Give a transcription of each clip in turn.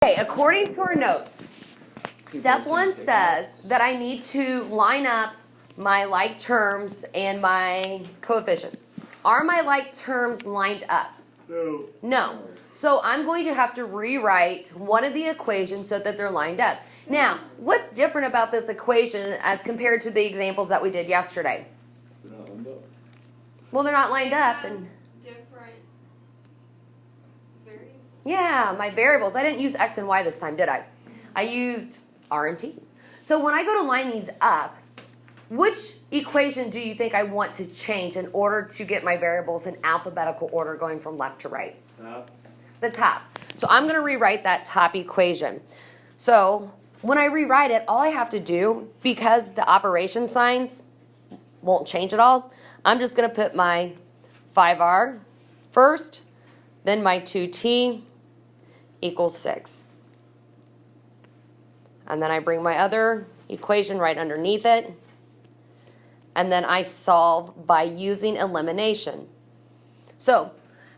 Okay, according to our notes, step 1 says that I need to line up my like terms and my coefficients. Are my like terms lined up? No. No. So I'm going to have to rewrite one of the equations so that they're lined up. Now, what's different about this equation as compared to the examples that we did yesterday? They're not lined up. Well, they're not lined up. And Different variables. yeah, my variables. I didn't use x and y this time, did I? I used r and t. So when I go to line these up, which equation do you think I want to change in order to get my variables in alphabetical order going from left to right? The top. So I'm going to rewrite that top equation. So when I rewrite it, all I have to do, because the operation signs won't change at all, I'm just going to put my 5r first, then my 2t equals 6. And then I bring my other equation right underneath it. And then I solve by using elimination. So,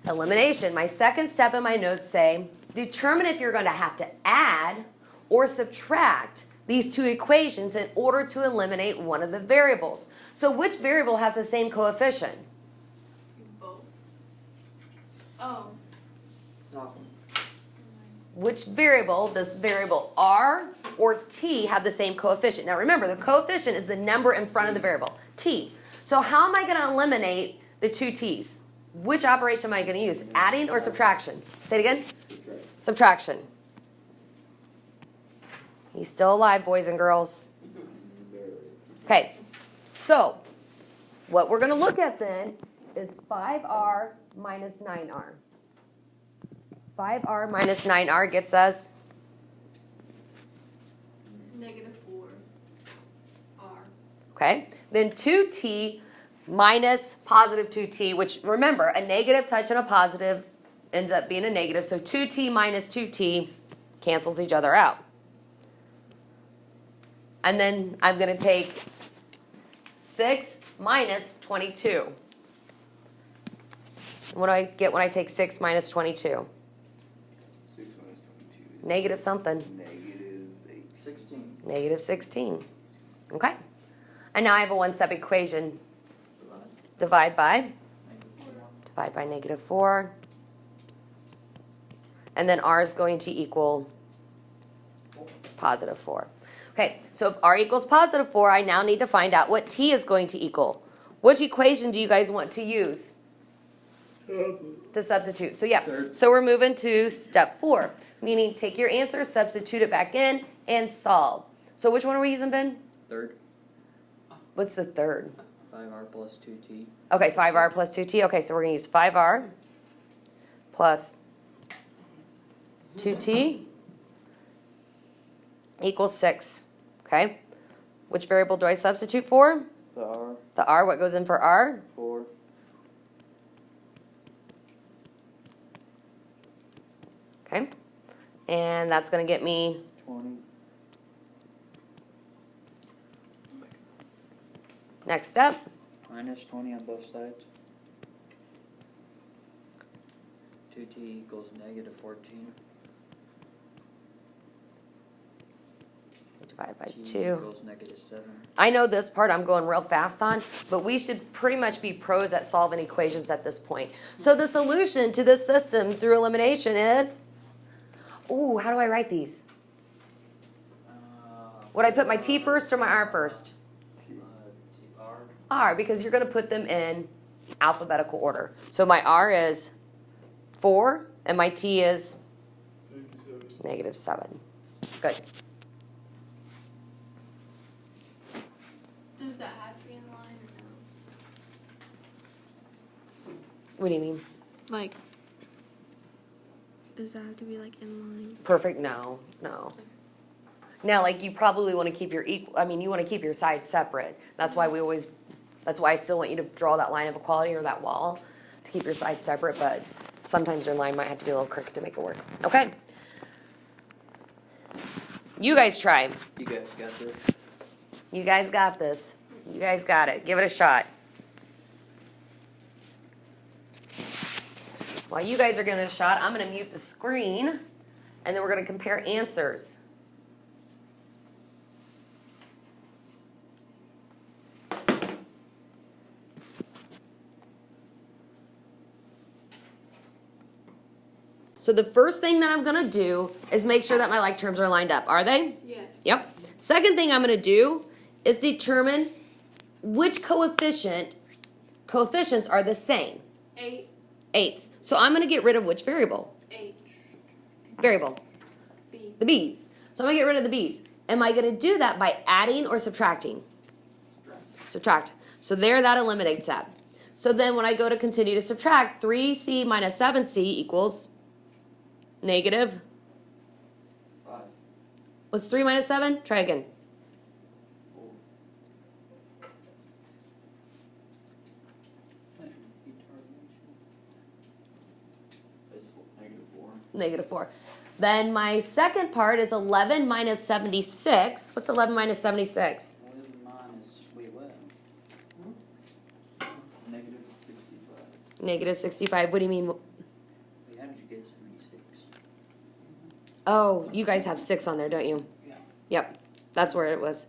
elimination, my second step in my notes say, determine if you're going to have to add or subtract these two equations in order to eliminate one of the variables. So which variable has the same coefficient? Both. Oh. Which variable, does variable r or t have the same coefficient? Now remember, the coefficient is the number in front of the variable, t. So how am I going to eliminate the two t's? Which operation am I going to use? Adding or subtraction? Say it again. Subtraction. He's still alive, boys and girls. Okay, so what we're going to look at then is 5r minus 9r. 5r minus 9r gets us -4r. Okay, then 2t minus positive 2t, which remember, a negative touching a positive ends up being a negative, so 2t minus 2t cancels each other out. And then I'm going to take 6 minus 22. What do I get when I take 6 minus 22? 6 minus 22. Negative something. -16. Negative 16. Okay. And now I have a one-step equation. Divide by -4. And then r is going to equal positive 4. Okay, so if r equals positive 4, I now need to find out what t is going to equal. Which equation do you guys want to use to substitute? So yeah, so we're moving to step 4, meaning take your answer, substitute it back in, and solve. So which one are we using, Ben? Third. What's the third? 5r plus 2t. Okay, 5r plus 2t. Okay, so we're going to use 5r plus 2t equals 6. Okay? Which variable do I substitute for? The R. The r. What goes in for r? 4. Okay. And that's going to get me 20. next up. Minus 20 on both sides. 2t equals -14. Divide by T 2. equals -7. I know this part I'm going real fast on, but we should pretty much be pros at solving equations at this point. So the solution to this system through elimination is, ooh, how do I write these? Would I put my t first or my r first? R, because you're going to put them in alphabetical order. So my r is 4, and my t is -7. Good. Does that have to be in line or no? What do you mean? Like, does that have to be like in line? Perfect? No. Now, like, you probably want to keep your you want to keep your sides separate. That's why I still want you to draw that line of equality or that wall to keep your sides separate, but sometimes your line might have to be a little crooked to make it work. Okay. You guys try. You guys got this? You guys got this. You guys got it. Give it a shot. While you guys are giving it a shot, I'm going to mute the screen, and then we're going to compare answers. So the first thing that I'm going to do is make sure that my like terms are lined up. Are they? Yes. Yep. Second thing I'm going to do is determine which coefficients are the same. 8, Eights. So I'm going to get rid of which variable? H, Variable. B. The b's. So I'm going to get rid of the b's. Am I going to do that by adding or subtracting? Subtract. So there, that eliminates that. So then when I go to continue to subtract, 3c minus 7c equals negative. 5. What's 3 minus 7? Try again. 4. It's -4. Negative 4. Then my second part is 11 minus 76. What's 11 minus 76? 11 minus, wait, what? -65. Negative 65. What do you mean? Wait, how did you get 76? Oh, you guys have 6 on there, don't you? Yeah. Yep. That's where it was.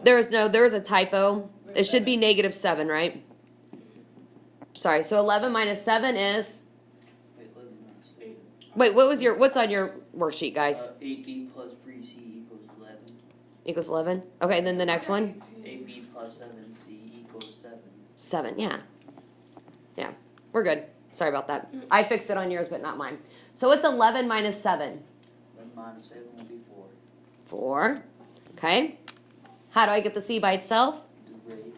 There is a typo. It should be -7, right? Sorry. So 11 minus 7 is. Wait, 11 minus 7. Wait, what's on your worksheet, guys? 8b plus 3c equals 11. Equals 11. Okay, and then the next one. 8b plus 7c equals 7. 7. Yeah. Yeah. We're good. Sorry about that. I fixed it on yours, but not mine. So it's 11 minus 7. 11 minus 7 will be 4. 4. Okay. How do I get the c by itself? The rate,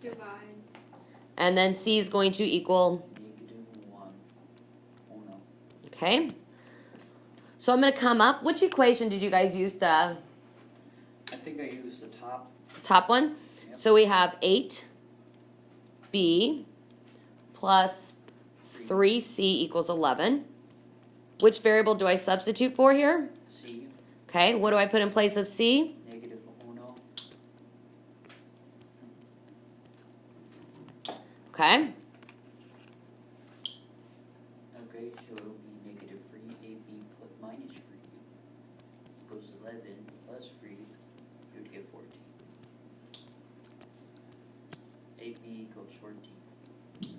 Divide. And then c is going to equal. -1. Oh no. Okay. So I'm going to come up. Which equation did you guys use the I think I used the top. top one? Yep. So we have 8b plus 3c equals 11. Which variable do I substitute for here? C, Okay. What do I put in place of c? -1. Okay. Okay, so it'll be -3, AB plus minus 3 equals 11 plus 3, you would get 14. AB equals 14.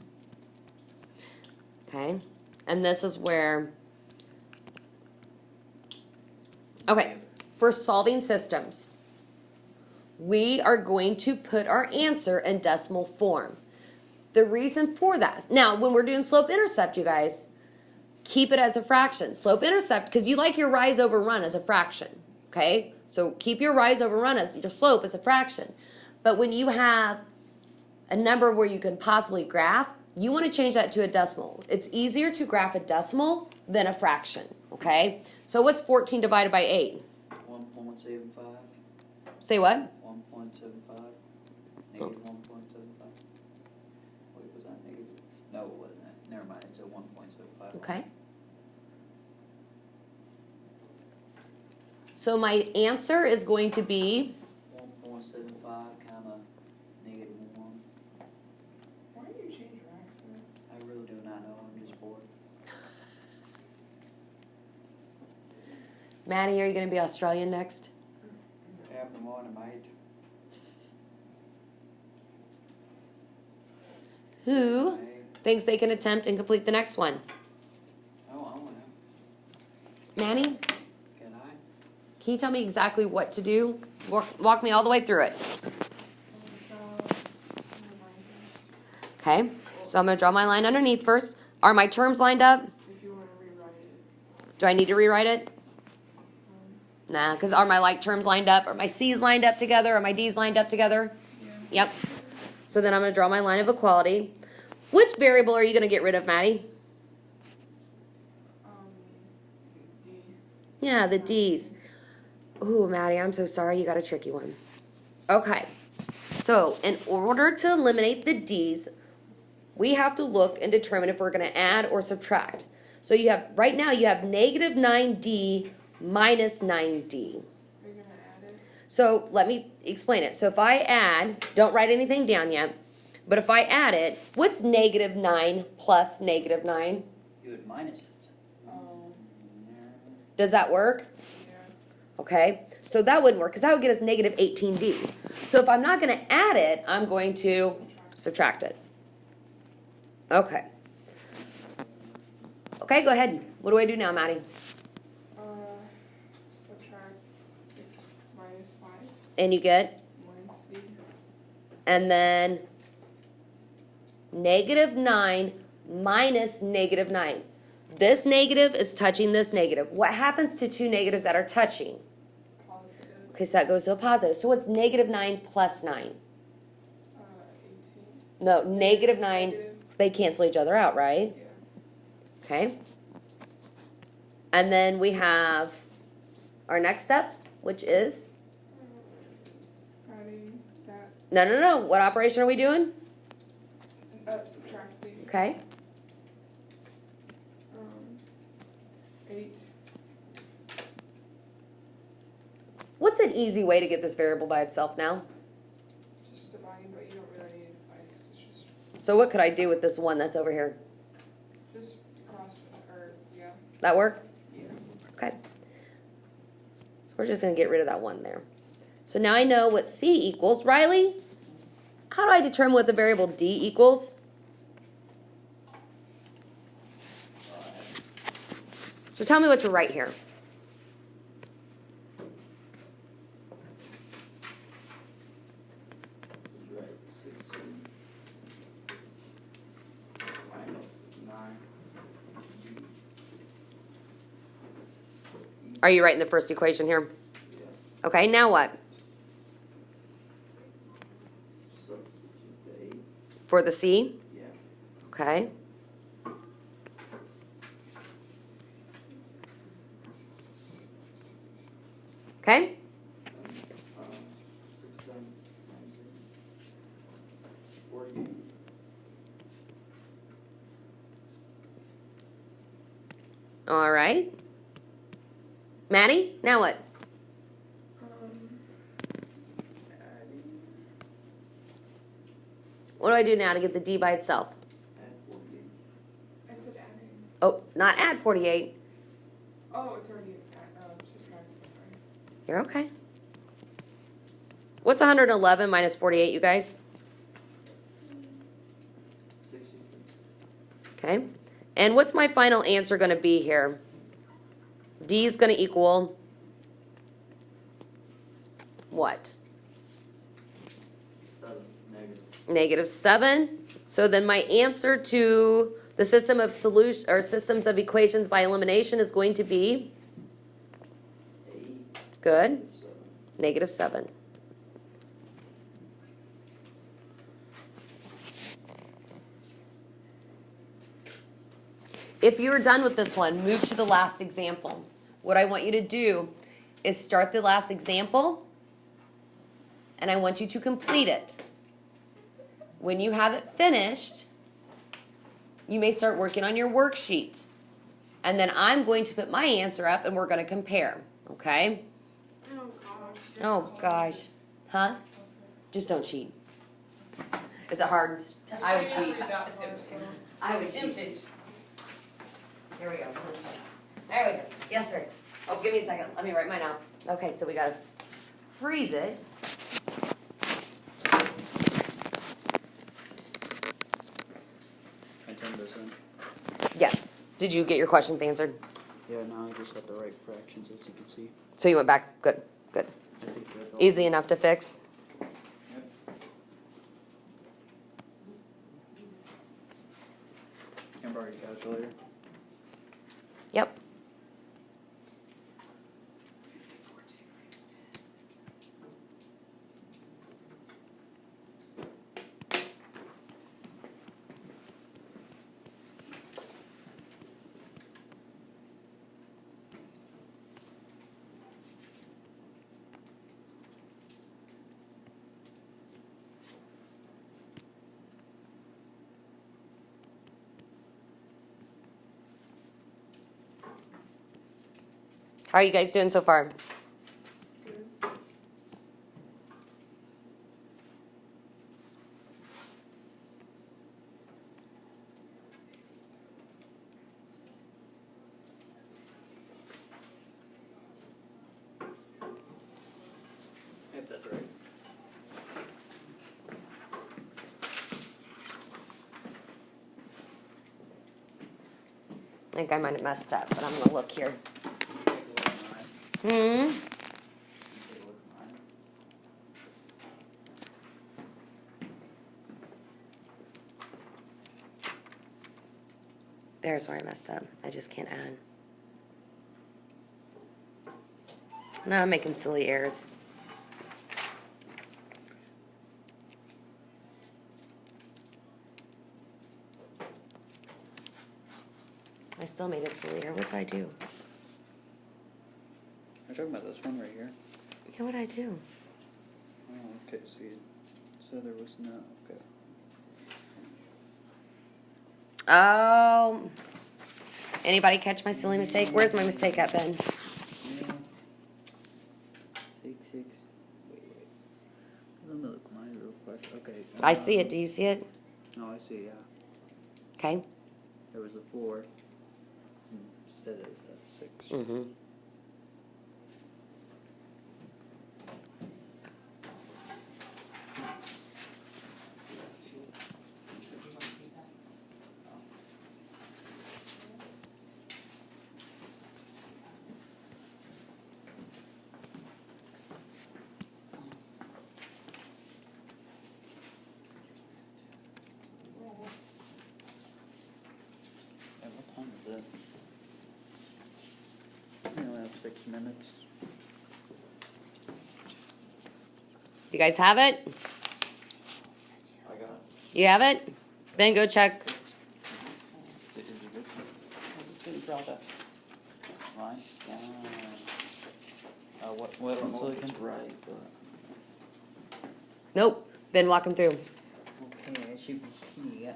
Okay. And this is where. Okay. For solving systems, we are going to put our answer in decimal form. The reason for that, now when we're doing slope-intercept, you guys, keep it as a fraction. Slope-intercept, because you like your rise over run as a fraction, okay? So keep your rise over run as your slope as a fraction. But when you have a number where you can possibly graph, you want to change that to a decimal. It's easier to graph a decimal than a fraction, okay? So what's 14 divided by 8? 1.75. Say what? 1.75. Negative 1.75. Wait, was that negative? No, it wasn't that. Never mind, it's a 1.75. Okay. So my answer is going to be 1.75 comma -1. Why do you change your accent? I really do not know, I'm just bored. Maddie, are you going to be Australian next? Yeah, the more I might. Who Hey, thinks they can attempt and complete the next one? oh, I want Manny, to. Can I? can you tell me exactly what to do? Walk me all the way through it. Okay, so I'm going to draw my line underneath first. Are my terms lined up? If you want to rewrite it. Do I need to rewrite it? Nah, because are my like terms lined up? Are my C's lined up together? Are my D's lined up together? Yeah. Yep. So then I'm going to draw my line of equality. Which variable are you going to get rid of, Maddie? D. Yeah, the D's. Ooh, Maddie, I'm so sorry. You got a tricky one. Okay. So in order to eliminate the D's, we have to look and determine if we're going to add or subtract. So you have, right now you have negative 9D minus 9D. Are you going to add it? So let me explain it. So if I add, don't write anything down yet, but if I add it, what's negative 9 plus negative 9? You would minus it. Oh. Does that work? Yeah. Okay, so that wouldn't work because that would get us negative 18D. So if I'm not going to add it, I'm going to subtract it. Okay. Okay, go ahead. What do I do now, Maddie? Subtract 6 minus 5 And you get, minus C. and then negative 9 minus negative 9. This negative is touching this negative. What happens to two negatives that are touching? Positive. Okay, so that goes to a positive. So what's negative 9 plus 9? 18. No, negative 9, Negative. they cancel each other out, right? Yeah. Okay. And then we have our next step, which is, Adding that. no. What operation are we doing? Subtracting. Okay. 8. What's an easy way to get this variable by itself now? Just dividing, but you don't really need to divide because it's just So what could I do with this 1 that's over here? cross or yeah. That work? Yeah. Okay. So we're just going to get rid of that 1 there. So now I know what C equals. Riley, how do I determine what the variable D equals? So tell me what to write here. Right, 6 minus 9. Are you writing the first equation here? Yeah. Okay, now what? Substitute the 8. For the C? Yeah. Okay. Okay? 6, 7, 48. All right. Maddie, now what? Adding. What do I do now to get the D by itself? Add 48. I said adding. Oh, not add 48. Oh, it's already subtracted. Sorry. You're okay. What's 111 minus 48, you guys? 63. Okay. And what's my final answer going to be here? D is going to equal what? 7. Negative. Negative 7. So then my answer to the system of solution or systems of equations by elimination is going to be 8. good. 7. Negative 7. If you're done with this one, move to the last example. What I want you to do is start the last example, and I want you to complete it. When you have it finished, you may start working on your worksheet. And then I'm going to put my answer up, and we're going to compare, okay? Oh gosh. Oh, gosh. Huh? Just don't cheat. Is it hard? I would cheat. I would cheat. Here we go. There we go. Yes, sir. Oh, give me a second. Let me write mine out. Okay, so we gotta freeze it. I turned this in. Yes. Did you get your questions answered? Yeah, now I just got the right fractions, as you can see. So you went back. Good. Good. I think that's all. Easy enough to fix. Can I borrow your calculator? Yep. How are you guys doing so far? Good. If that's right. I think I might have messed up, but I'm gonna look here. Take a look at mine. Hmm. Take a look at mine. There's where I messed up. I just can't add. Now I'm making silly errors. I still made it silly error. What did I do? We're talking about this one right here. Yeah, what did I do? Oh, okay, so you said there was no, okay. Oh. Anybody catch my silly mistake? Where's my mistake at, Ben? Yeah. 6, 6, wait. Let me look at mine real quick, okay. I see it. Do you see it? Oh, I see, yeah. Okay. There was a 4 instead of a 6. Mm-hmm. Yeah, what time is it? We only have 6 minutes. You guys have it? I got it. You have it? Ben, go check. Is it good? Just didn't draw that. Mine? Yeah. What I don't else know if looking? it's right, but. Nope. Ben, walk him through. Okay, as you can see,